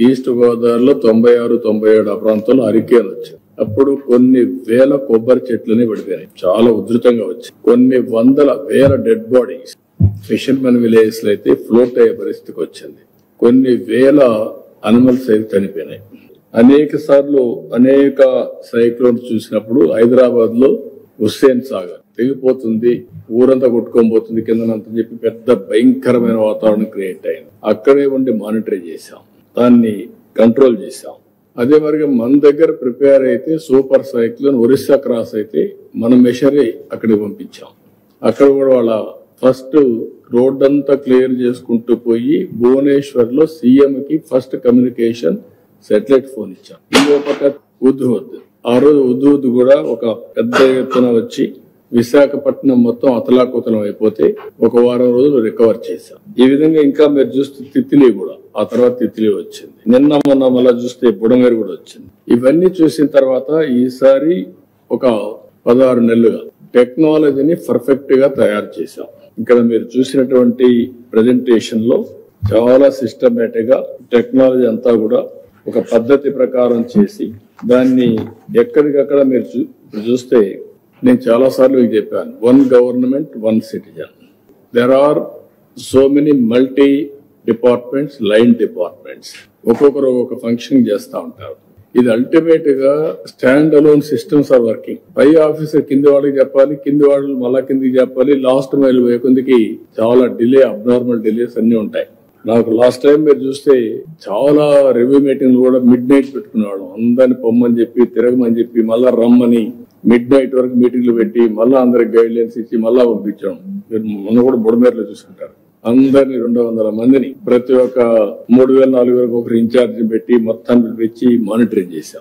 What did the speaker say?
East గోదావరిలో 96, 97 ఆ ప్రాంతంలో హరికేన్ వచ్చింది. అప్పుడు కొన్ని వేల కొబ్బరి చెట్లని పడిపోయినాయి, చాలా ఉధృతంగా వచ్చాయి. కొన్ని వేల డెడ్ బాడీస్ ఫిషర్మెన్ విలేజెస్ లో అయితే ఫ్లోట్ అయ్యే పరిస్థితికి వచ్చింది. కొన్ని వేల అనిమల్స్ అయితే చనిపోయినాయి. అనేక సార్లు అనేక సైక్లోన్స్ చూసినప్పుడు హైదరాబాద్ లో హుస్సేన్ సాగర్ తెగిపోతుంది, ఊరంతా కొట్టుకోబోతుంది కిందనంత చెప్పి పెద్ద భయంకరమైన వాతావరణం క్రియేట్ అయింది. అక్కడే ఉండి మానిటర్ చేశాం, దాన్ని కంట్రోల్ చేశాం. అదే మరిగా మన దగ్గర ప్రిపేర్ అయితే సూపర్ సైక్లోన్ ఒరిస్సా క్రాస్ అయితే మనం మెషరీ అక్కడికి పంపించాం. అక్కడ కూడా వాళ్ళ ఫస్ట్ రోడ్ అంతా క్లియర్ చేసుకుంటూ పోయి భువనేశ్వర్ లో సీఎం కి ఫస్ట్ కమ్యూనికేషన్ శాటిలైట్ ఫోన్ ఇచ్చాం. ఇంకో పక్క ఉద్హుద్, ఆ రోజు ఉద్హుద్ కూడా ఒక పెద్ద ఎత్తున వచ్చి విశాఖపట్నం మొత్తం అతలాకుతలం అయిపోతే ఒక వారం రోజులు రికవర్ చేశాం. ఈ విధంగా ఇంకా మీరు చూస్తే తిత్లీ కూడా, ఆ తర్వాత తిత్లీ వచ్చింది. నిన్న మొన్న మళ్ళా చూస్తే బుడమేరు కూడా వచ్చింది. ఇవన్నీ చూసిన తర్వాత ఈసారి ఒక 16 నెలలుగా టెక్నాలజీని పర్ఫెక్ట్ గా తయారు చేశాం. ఇక్కడ మీరు చూసినటువంటి ప్రెజెంటేషన్ లో చాలా సిస్టమేటిక్ గా టెక్నాలజీ అంతా కూడా ఒక పద్ధతి ప్రకారం చేసి దాన్ని ఎక్కడికక్కడ మీరు చూస్తే నేను చాలా సార్లు మీకు చెప్పాను, 1 government 1 citizen. There are so many multi departments, line departments, ఒక్కొక్కరు ఒక్కొక్క ఫంక్షన్ చేస్తూ ఉంటారు. ఇది అల్టిమేట్ గా stand alone systems are working. పై ఆఫీసర్ కింది వాళ్ళకి చెప్పాలి, కింది వాళ్ళు మళ్ళా కిందికి చెప్పాలి, లాస్ట్ మైల్ పోయే కొందికి చాలా డిలే, అబ్నార్మల్ డిలేస్ అన్ని ఉంటాయి. నాకు లాస్ట్ టైం మీరు చూస్తే చాలా రివ్యూ మీటింగ్లు కూడా మిడ్ నైట్ పెట్టుకునేవాడు. అందరిని పొమ్మని చెప్పి, తిరగమని చెప్పి, మళ్ళా రమ్మని మిడ్ నైట్ వరకు మీటింగ్లు పెట్టి మళ్ళా అందరికి గైడ్ లైన్స్ ఇచ్చి మళ్ళా పంపించాం. మీరు మొన్న కూడా బుడమేరులో చూసుకుంటారు. అందరినీ 200 మందిని ప్రతి ఒక్క 3000, 4000 ఒకరు ఇన్ఛార్జ్ పెట్టి మొత్తాన్ని పిలిపించి మానిటరింగ్ చేశాం.